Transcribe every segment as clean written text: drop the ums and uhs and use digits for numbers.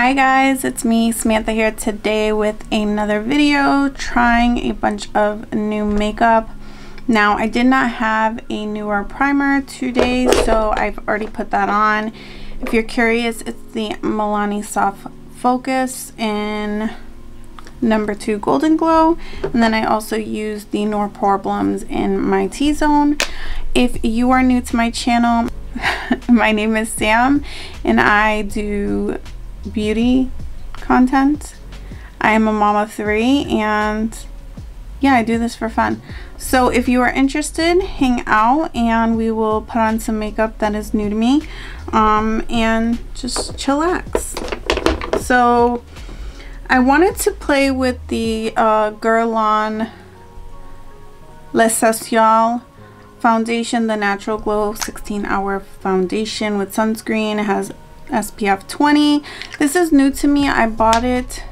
Hi guys, it's me Samantha here today with another video trying a bunch of new makeup. Now I did not have a newer primer today, so I've already put that on. If you're curious, it's the Milani Soft Focus in number 2 Golden Glow, and then I also used the Nor Problems in my T-Zone. If you are new to my channel, my name is Sam and I do beauty content. I am a mom of 3 and yeah, I do this for fun. So if you are interested, hang out and we will put on some makeup that is new to me and just chillax. So I wanted to play with the Guerlain L'Essentiel foundation, the Natural Glow 16-hour foundation with sunscreen. It has SPF 20. This is new to me. I bought it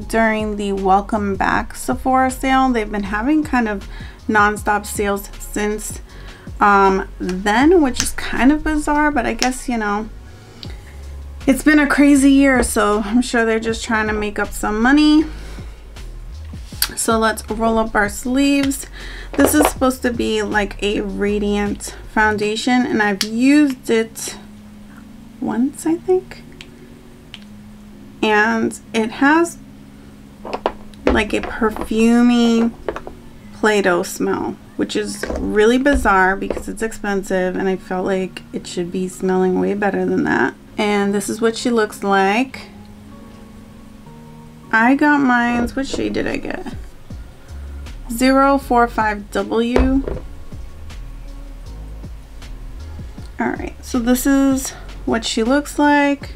during the Welcome Back Sephora sale. They've been having kind of non-stop sales since then, which is kind of bizarre, but I guess, you know, it's been a crazy year, so I'm sure they're just trying to make up some money. So let's roll up our sleeves. This is supposed to be like a radiant foundation, and I've used it once, I think, and it has like a perfumey Play-Doh smell, which is really bizarre because it's expensive and I felt like it should be smelling way better than that. And this is what she looks like. I got mine. What shade did I get? 045W. Alright, so this is what she looks like.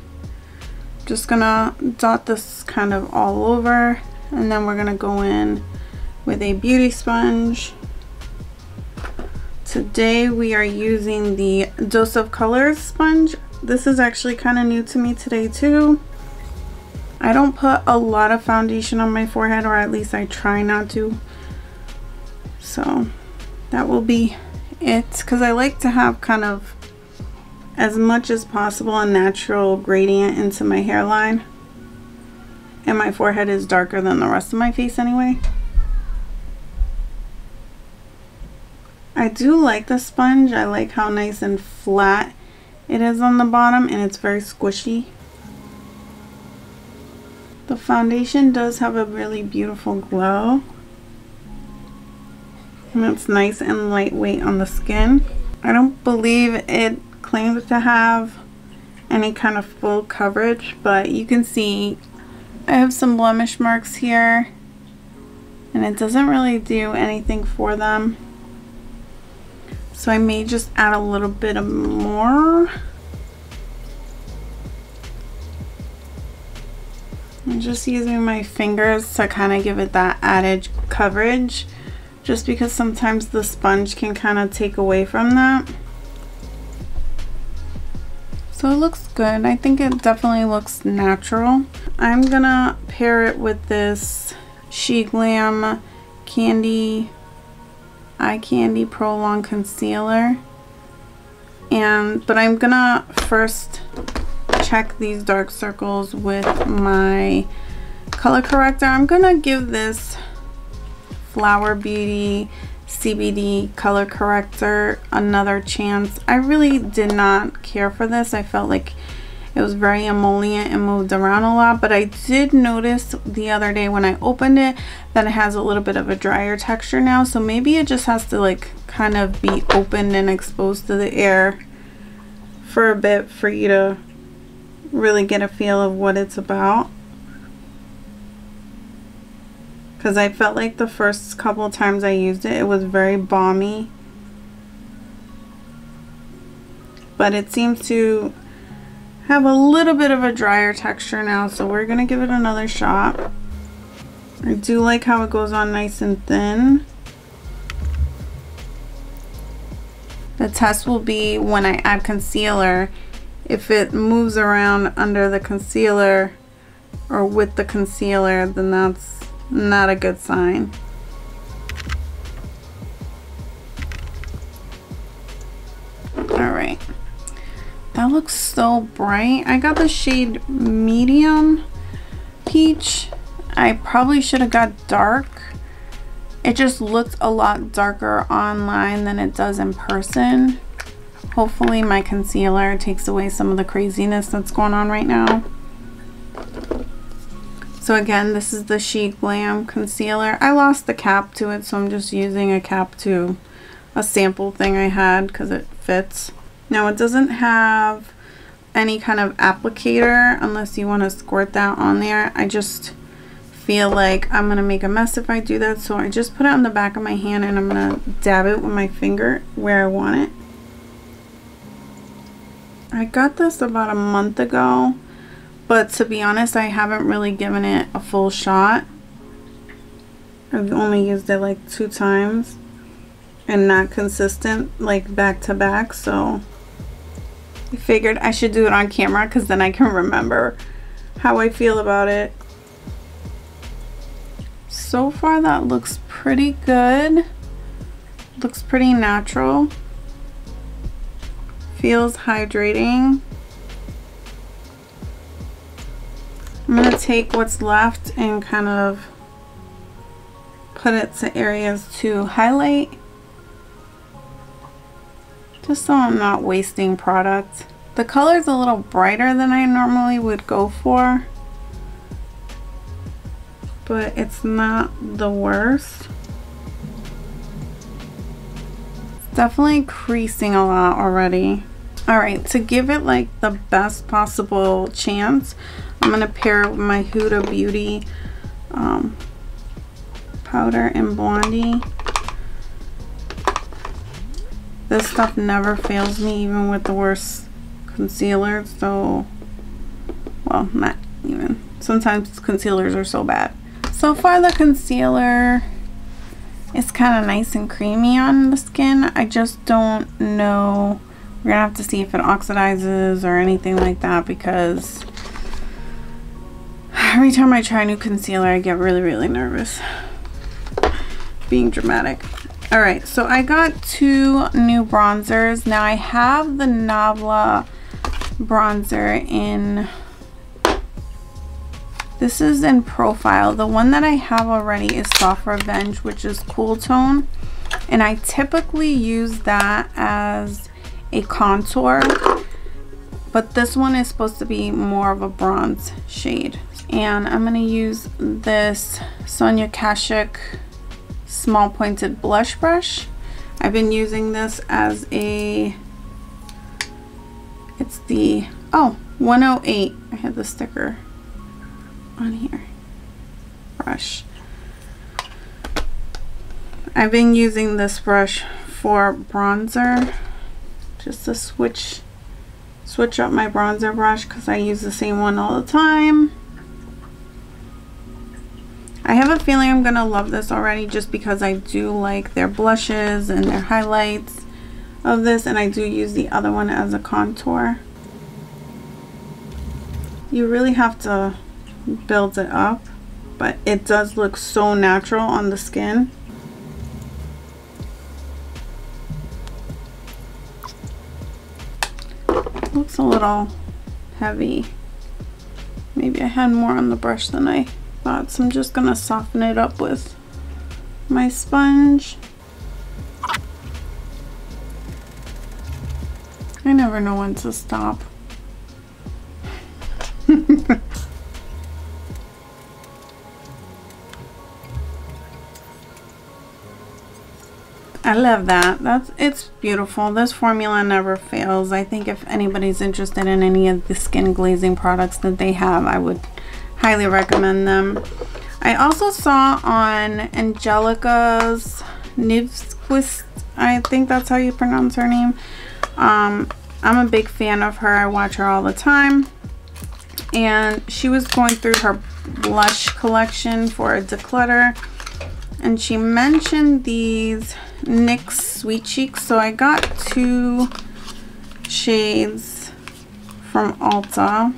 Just gonna dot this kind of all over, and then we're gonna go in with a beauty sponge. Today we are using the Dose of Colors sponge. This is actually kind of new to me today too. I don't put a lot of foundation on my forehead, or at least I try not to. So that will be it, because I like to have kind of as much as possible a natural gradient into my hairline, and my forehead is darker than the rest of my face anyway. I do like the sponge. I like how nice and flat it is on the bottom, and it's very squishy. The foundation does have a really beautiful glow, and it's nice and lightweight on the skin. I don't believe it claims to have any kind of full coverage, but you can see I have some blemish marks here, and it doesn't really do anything for them. So I may just add a little bit of more. I'm just using my fingers to kind of give it that added coverage, just because sometimes the sponge can kind of take away from that. So it looks good. I think it definitely looks natural. I'm gonna pair it with this Glam Eye Candy Pro Long Concealer, but I'm gonna first check these dark circles with my color corrector. I'm gonna give this Flower Beauty CBD Color Corrector another chance. I really did not care for this. I felt like it was very emollient and moved around a lot, but I did notice the other day when I opened it that it has a little bit of a drier texture now, so maybe it just has to like kind of be opened and exposed to the air for a bit for you to really get a feel of what it's about. Because I felt like the first couple of times I used it, it was very balmy. But it seems to have a little bit of a drier texture now, so we're going to give it another shot. I do like how it goes on nice and thin. The test will be when I add concealer. If it moves around under the concealer or with the concealer, then that's not a good sign. Alright, That looks so bright. I got the shade medium peach. I probably should have got dark. It just looks a lot darker online than it does in person. Hopefully my concealer takes away some of the craziness that's going on right now. So again, this is the Chic Glam concealer. I lost the cap to it, so I'm just using a cap to a sample thing I had because it fits. Now it doesn't have any kind of applicator unless you want to squirt that on there. I just feel like I'm gonna make a mess if I do that, so I just put it on the back of my hand and I'm gonna dab it with my finger where I want it. I got this about a month ago, but to be honest, I haven't really given it a full shot. I've only used it like 2 times and not consistent, like back to back, so I figured I should do it on camera because then I can remember how I feel about it. So far that looks pretty good. Looks pretty natural. Feels hydrating. I'm going to take what's left and kind of put it to areas to highlight. Just so I'm not wasting product. The color's a little brighter than I normally would go for, but it's not the worst. It's definitely creasing a lot already. Alright, to give it like the best possible chance, I'm going to pair it with my Huda Beauty powder in Blondie. This stuff never fails me, even with the worst concealer, so, well, not even. Sometimes concealers are so bad. So far the concealer is kind of nice and creamy on the skin. I just don't know. We're gonna have to see if it oxidizes or anything like that, because every time I try new concealer I get really nervous. Being dramatic. Alright, so I got 2 new bronzers. Now I have the Navla Bronzer in, this is in Profile. The one that I have already is Soft Revenge, which is cool tone, and I typically use that as a contour, but this one is supposed to be more of a bronze shade. And I'm going to use this Sonia Kashuk small pointed blush brush. I've been using this as a, it's the 108, I have the sticker on here, brush. I've been using this brush for bronzer, just to switch up my bronzer brush because I use the same one all the time. I have a feeling I'm gonna love this already, just because I do like their blushes and their highlights of this, and I do use the other one as a contour. You really have to build it up, but it does look so natural on the skin. Looks a little heavy. Maybe I had more on the brush than I thought, so I'm just gonna soften it up with my sponge. I never know when to stop. I love that. It's beautiful. This formula never fails. I think if anybody's interested in any of the skin glazing products that they have, I would highly recommend them. I also saw on Angelica's Nyx, I think that's how you pronounce her name. I'm a big fan of her. I watch her all the time. And she was going through her blush collection for a declutter, and she mentioned these Nyx Sweet Cheeks. So I got 2 shades from Ulta.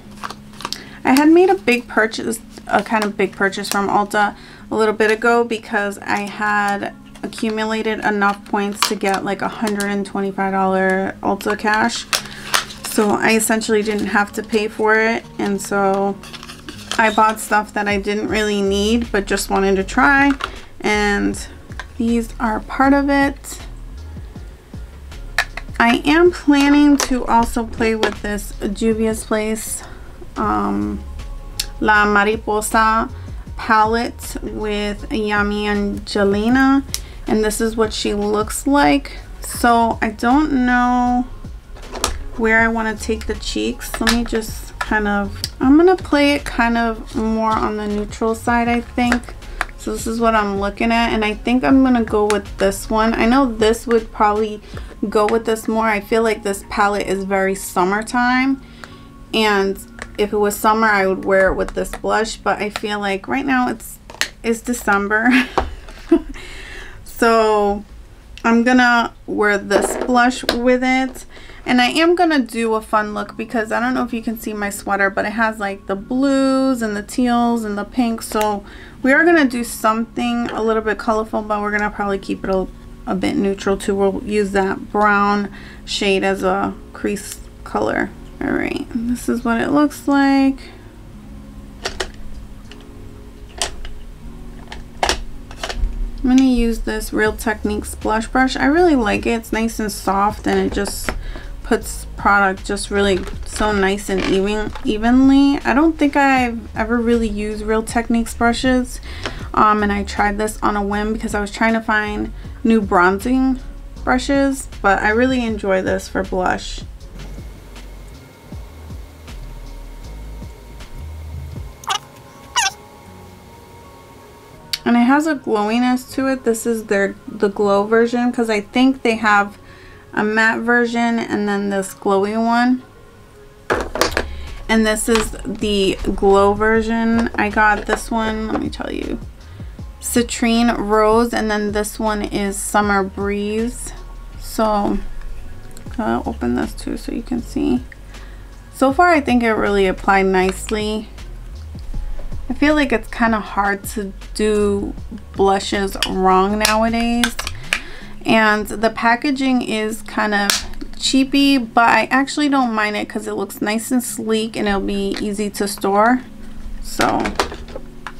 I had made a big purchase, a kind of big purchase from Ulta a little bit ago, because I had accumulated enough points to get like $125 Ulta cash. So I essentially didn't have to pay for it, and so I bought stuff that I didn't really need but just wanted to try, and these are part of it. I am planning to also play with this JUVIA'S Place La Mariposa palette with Yami Angelina, and this is what she looks like. So I don't know where I want to take the cheeks. Let me just kind of, I'm gonna play it kind of more on the neutral side, I think. So this is what I'm looking at, and I think I'm gonna go with this one. I know this would probably go with this more. I feel like this palette is very summertime, and if it was summer I would wear it with this blush, but I feel like right now it's December. So I'm gonna wear this blush with it, and I am gonna do a fun look because I don't know if you can see my sweater, but it has like the blues and the teals and the pink. So we are gonna do something a little bit colorful, but we're gonna probably keep it a bit neutral too. We'll use that brown shade as a crease color. All right, this is what it looks like. I'm gonna use this Real Techniques blush brush. I really like it. It's nice and soft, and it just puts product just really so nice and evenly. I don't think I've ever really used Real Techniques brushes, and I tried this on a whim because I was trying to find new bronzing brushes, but I really enjoy this for blush. And it has a glowiness to it. This is the glow version, because I think they have a matte version and then this glowy one. And this is the glow version. I got this one, let me tell you, Citrine Rose, and then this one is Summer Breeze. So I'll open this too so you can see. So far I think it really applied nicely. I feel like it's kind of hard to do blushes wrong nowadays, and the packaging is kind of cheapy, but I actually don't mind it because it looks nice and sleek and it'll be easy to store. So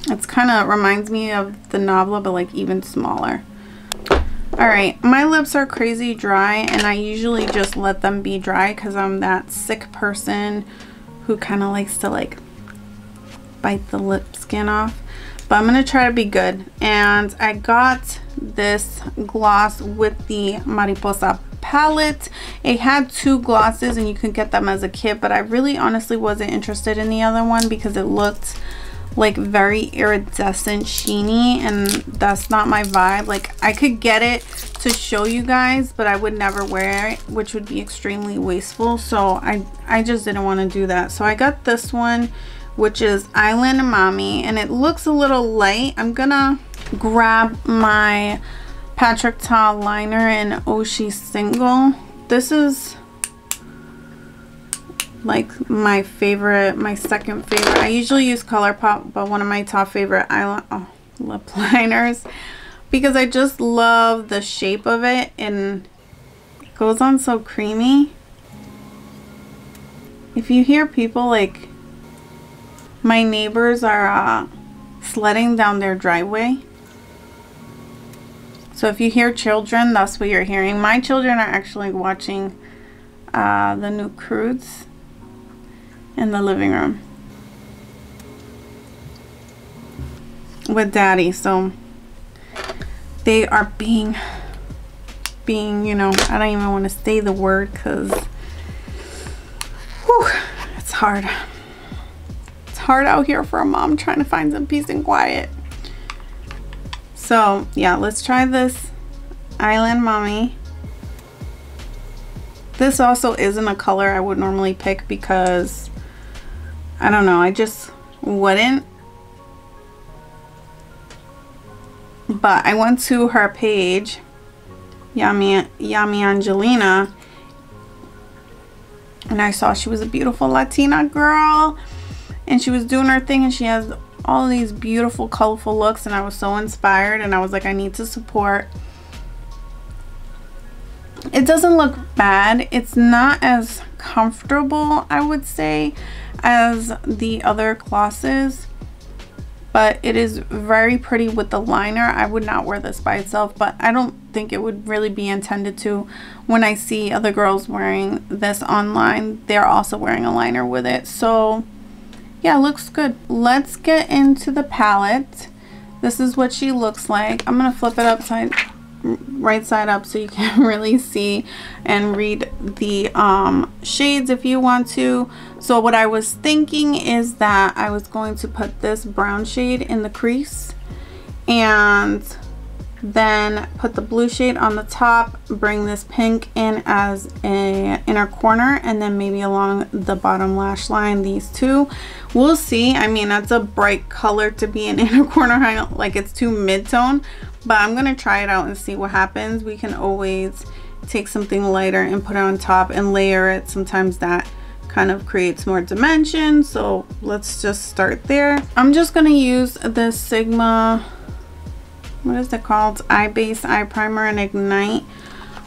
it's kind of reminds me of the Navla, but like even smaller. All right, my lips are crazy dry, and I usually just let them be dry because I'm that sick person who kind of likes to like bite the lip skin off, but I'm gonna try to be good. And I got this gloss with the Mariposa palette. It had two glosses and you could get them as a kit, but I really honestly wasn't interested in the other one because it looked like very iridescent sheeny, and that's not my vibe. Like I could get it to show you guys, but I would never wear it, which would be extremely wasteful. So I just didn't want to do that. So I got this one, which is Island Mommy, and it looks a little light. I'm gonna grab my Patrick Ta liner in Oh She's Single. This is like my favorite, my second favorite. I usually use ColourPop, but one of my top favorite lip liners, because I just love the shape of it and it goes on so creamy. If you hear people like, my neighbors are sledding down their driveway. So if you hear children, that's what you're hearing. My children are actually watching the new Crudes in the living room with Daddy. So they are being, you know, I don't even want to say the word because it's hard. Hard out here for a mom trying to find some peace and quiet. So yeah, let's try this Island Mommy. This also isn't a color I would normally pick because I don't know, I just wouldn't. But I went to her page, Yami Angelina, and I saw she was a beautiful Latina girl. And she was doing her thing, and she has all these beautiful, colorful looks, and I was so inspired, and I was like, I need to support. It doesn't look bad. It's not as comfortable, I would say, as the other glosses, but it is very pretty with the liner. I would not wear this by itself, but I don't think it would really be intended to. When I see other girls wearing this online, they're also wearing a liner with it. So yeah, it looks good. Let's get into the palette. This is what she looks like. I'm gonna flip it right side up so you can really see and read the shades if you want to. So what I was thinking is that I was going to put this brown shade in the crease and then put the blue shade on the top, bring this pink in as a inner corner, and then maybe along the bottom lash line, these two. We'll see. I mean, that's a bright color to be an inner corner, like it's too mid-tone, but I'm gonna try it out and see what happens. We can always take something lighter and put it on top and layer it. Sometimes that kind of creates more dimension, so let's just start there. I'm just gonna use this Sigma, what is it called, eye base eye primer and ignite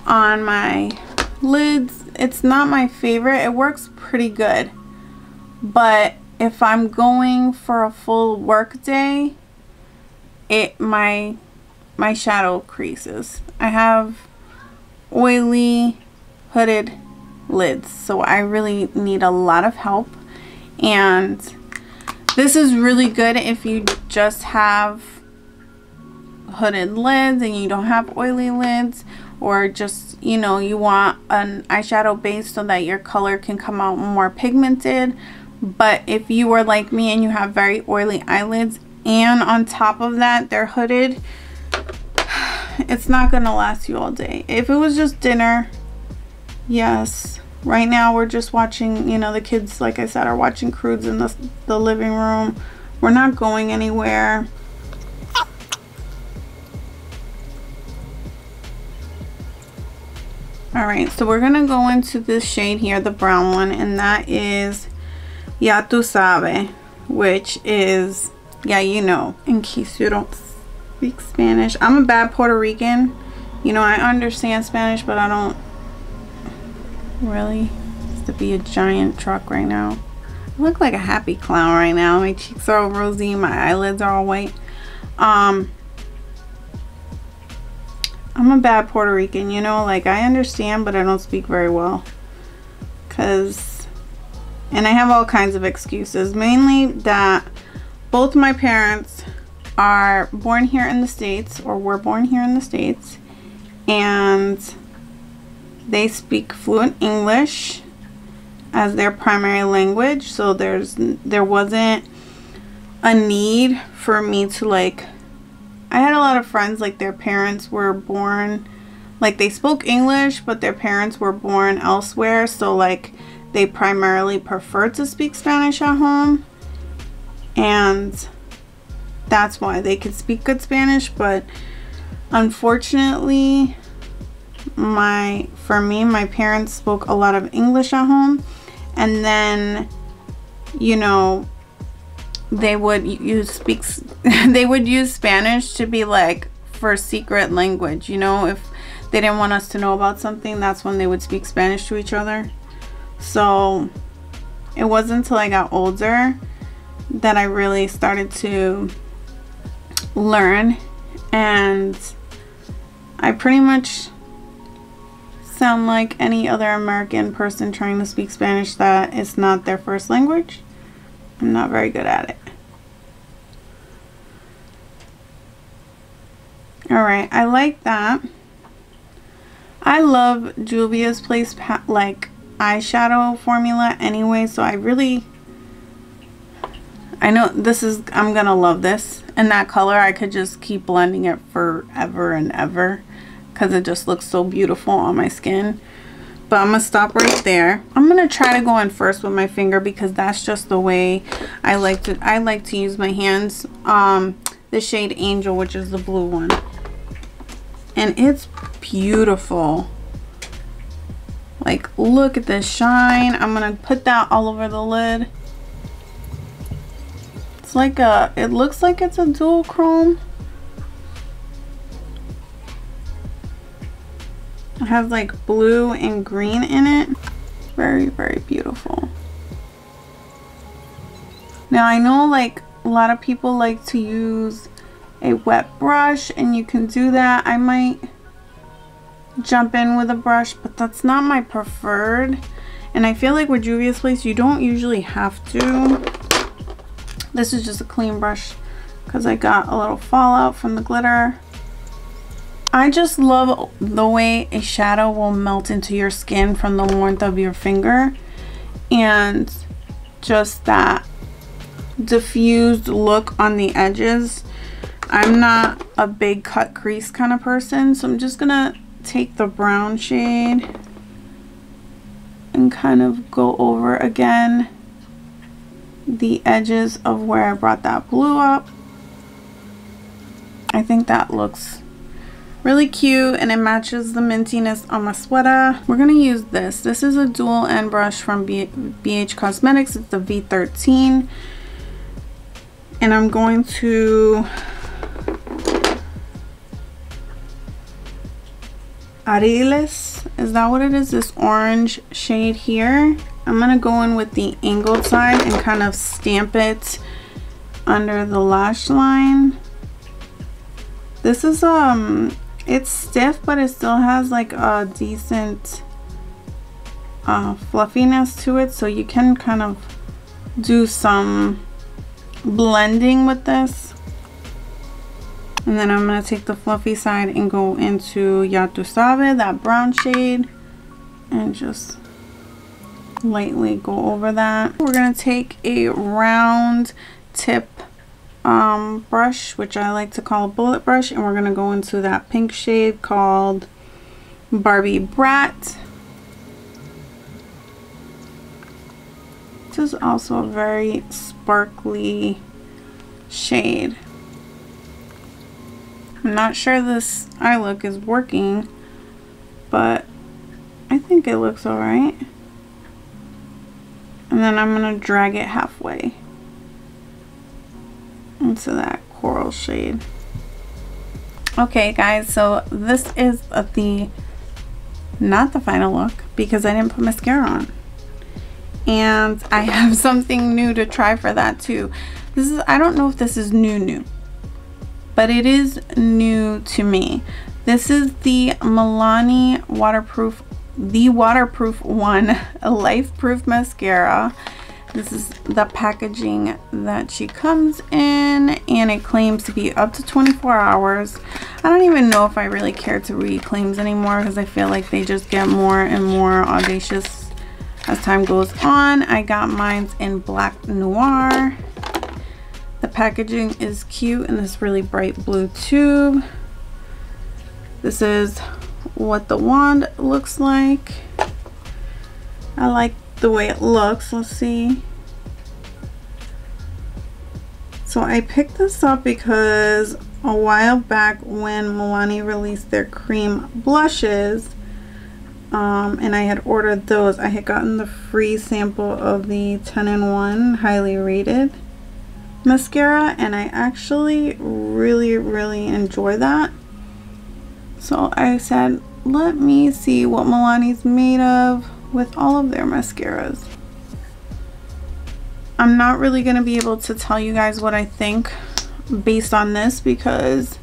on my lids. It's not my favorite. It works pretty good, but if I'm going for a full work day, my shadow creases. I have oily hooded lids, so I really need a lot of help, and this is really good if you just have hooded lids and you don't have oily lids, or just, you know, you want an eyeshadow base so that your color can come out more pigmented. But if you are like me and you have very oily eyelids and on top of that they're hooded, it's not gonna last you all day. If it was just dinner, yes. Right now we're just watching, you know, the kids, like I said, are watching Croods in the living room. We're not going anywhere. All right, so we're gonna go into this shade here, the brown one, and that is Ya Tu Sabe, which is, yeah, you know, in case you don't speak Spanish. I'm a bad Puerto Rican. You know, I understand Spanish, but I don't really. It's to be a giant truck right now. I look like a happy clown right now. My cheeks are all rosy, my eyelids are all white. I'm a bad Puerto Rican, you know, like I understand, but I don't speak very well. And I have all kinds of excuses, mainly that both my parents are born here in the States, or were born here in the States, and they speak fluent English as their primary language. So there wasn't a need for me to, like, I had a lot of friends, like, their parents were born, like, they spoke English, but their parents were born elsewhere, so, like, they primarily preferred to speak Spanish at home, and that's why they could speak good Spanish. But unfortunately, for me, my parents spoke a lot of English at home, and then, you know, they would use Spanish to be like for secret language, you know. If they didn't want us to know about something, that's when they would speak Spanish to each other. So it wasn't until I got older that I really started to learn, and I pretty much sound like any other American person trying to speak Spanish that is not their first language. I'm not very good at it. Alright, I like that. I love Juvia's Place like eyeshadow formula anyway, so I know this is, I'm gonna love this. And that color, I could just keep blending it forever and ever because it just looks so beautiful on my skin. But I'm gonna stop right there. I'm gonna try to go in first with my finger because that's just the way I like to use my hands. The shade Angel, which is the blue one, and it's beautiful. Like, look at this shine. I'm gonna put that all over the lid. It's like it looks like it's a dual chrome. It has like blue and green in it. Very, very beautiful. Now I know like a lot of people like to use a wet brush, and you can do that. I might jump in with a brush, but that's not my preferred. And I feel like with Juvia's Place, you don't usually have to. This is just a clean brush because I got a little fallout from the glitter. I just love the way a shadow will melt into your skin from the warmth of your finger, and just that diffused look on the edges. I'm not a big cut crease kind of person, so I'm just gonna take the brown shade and kind of go over again the edges of where I brought that blue up. I think that looks really cute, and it matches the mintiness on my sweater. We're gonna use this. This is a dual end brush from BH Cosmetics. It's the V13. And I'm going to Ariles, is that what it is? This orange shade here. I'm gonna go in with the angled side and kind of stamp it under the lash line. This is it's stiff, but it still has like a decent fluffiness to it, so you can kind of do some blending with this. And then I'm going to take the fluffy side and go into Ya Tu Sabe, that brown shade, and just lightly go over that. We're going to take a round tip brush, which I like to call a bullet brush, and we're going to go into that pink shade called Barbie Brat. This is also a very sparkly shade. I'm not sure this eye look is working, but I think it looks alright. And then I'm going to drag it halfway into that coral shade. Okay guys, so this is not the final look because I didn't put mascara on. And I have something new to try for that too. This is, I don't know if this is new, but it is new to me. This is the Milani waterproof one, a Lifeproof Mascara. This is the packaging that she comes in, and it claims to be up to 24 hours. I don't even know if I really care to read claims anymore because I feel like they just get more and more audacious as time goes on. I got mine in Black Noir. The packaging is cute in this really bright blue tube. This is what the wand looks like. I like the way it looks. Let's see. So I picked this up because a while back when Milani released their cream blushes, and I had ordered those, I had gotten the free sample of the 10-in-1 highly rated mascara, and I actually really enjoy that. So I said, let me see what Milani's made of with all of their mascaras. I'm not really going to be able to tell you guys what I think based on this because,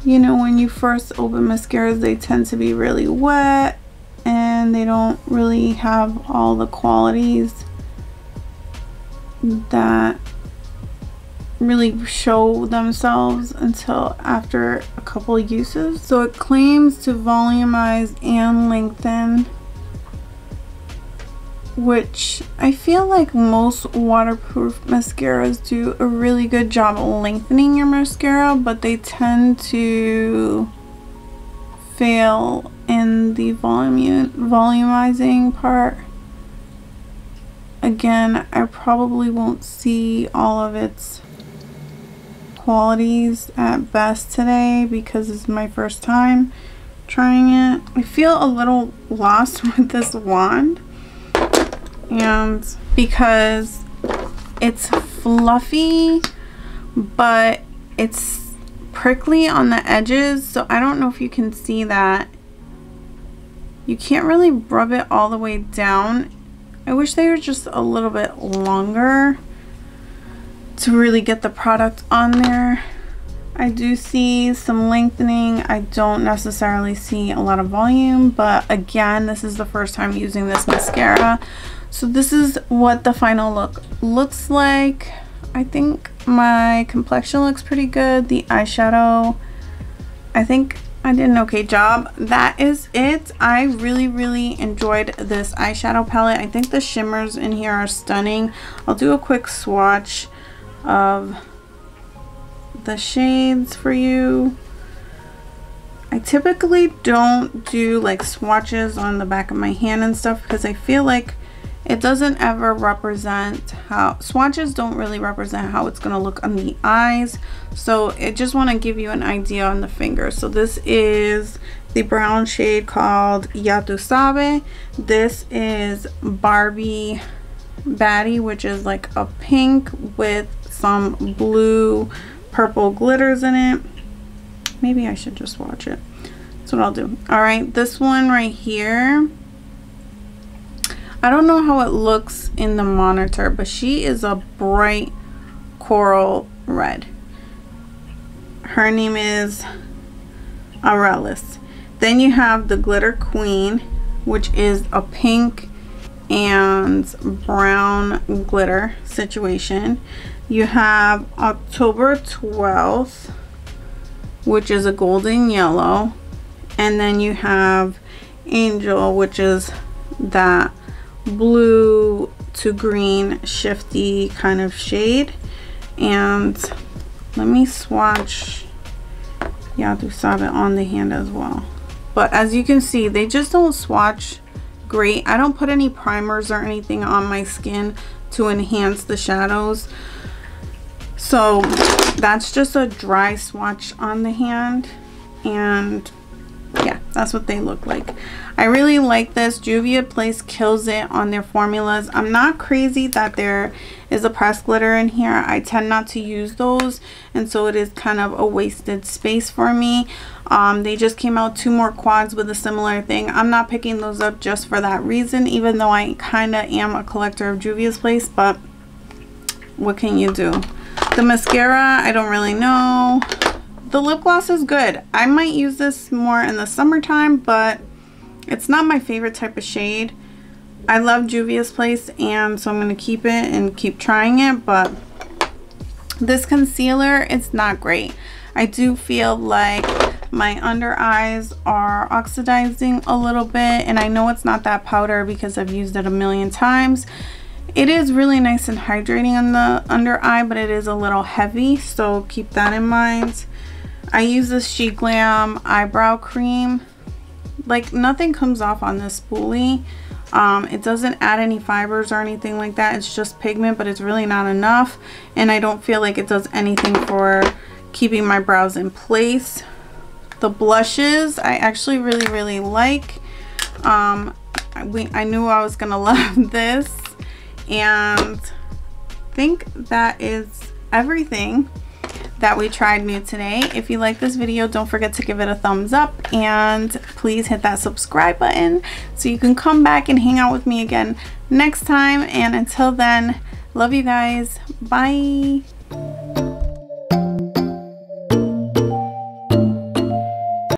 you know, when you first open mascaras, they tend to be really wet and they don't really have all the qualities that really show themselves until after a couple uses. So it claims to volumize and lengthen, which I feel like most waterproof mascaras do a really good job of lengthening your mascara, but they tend to fail in the volumizing part. Again, I probably won't see all of its qualities at best today because it's my first time trying it. I feel a little lost with this wand, and because it's fluffy but it's prickly on the edges, so I don't know if you can see that. you can't really rub it all the way down. I wish they were just a little bit longer to really get the product on there. I do see some lengthening. I don't necessarily see a lot of volume, but again, this is the first time using this mascara. So this is what the final look looks like. I think my complexion looks pretty good. The eyeshadow, I think I did an okay job. That is it. I really enjoyed this eyeshadow palette. I think the shimmers in here are stunning. I'll do a quick swatch of the shades for you. I typically don't do like swatches on the back of my hand and stuff because I feel like it doesn't ever represent how, swatches don't really represent how it's going to look on the eyes. So I just want to give you an idea on the finger. So this is the brown shade called Ya Tu Sabe. This is Barbie Baddie, which is like a pink with some blue purple glitters in it. Maybe I should just watch it. That's what I'll do. All right, this one right here, I don't know how it looks in the monitor, but she is a bright coral red. Her name is Aurelis. Then you have the Glitter Queen, which is a pink and brown glitter situation. You have October 12th, which is a golden yellow. And then you have Angel, which is that blue to green shifty kind of shade. And let me swatch Ya Tu Sabe on the hand as well. But as you can see, they just don't swatch great. I don't put any primers or anything on my skin to enhance the shadows. So that's just a dry swatch on the hand, and yeah, that's what they look like. I really like this. JUVIA kills it on their formulas. I'm not crazy that there is a pressed glitter in here. I tend not to use those, and so it is kind of a wasted space for me. They just came out 2 more quads with a similar thing. I'm not picking those up just for that reason, even though I kind of am a collector of JUVIA's, but what can you do? The mascara, I don't really know. The lip gloss is good. I might use this more in the summertime, but it's not my favorite type of shade. I love JUVIA's, and so I'm going to keep it and keep trying it, but this concealer, it's not great. I do feel like my under eyes are oxidizing a little bit, and I know it's not that powder because I've used it a million times. It is really nice and hydrating on the under eye, but it is a little heavy, so keep that in mind. I use this Chic Glam eyebrow cream. Like, nothing comes off on this spoolie. It doesn't add any fibers or anything like that. It's just pigment, but it's really not enough, and I don't feel like it does anything for keeping my brows in place. The blushes I actually really like. I knew I was gonna love this, and I think that is everything that we tried new today. If you like this video, don't forget to give it a thumbs up, and please hit that subscribe button so you can come back and hang out with me again next time. And until then, love you guys. Bye.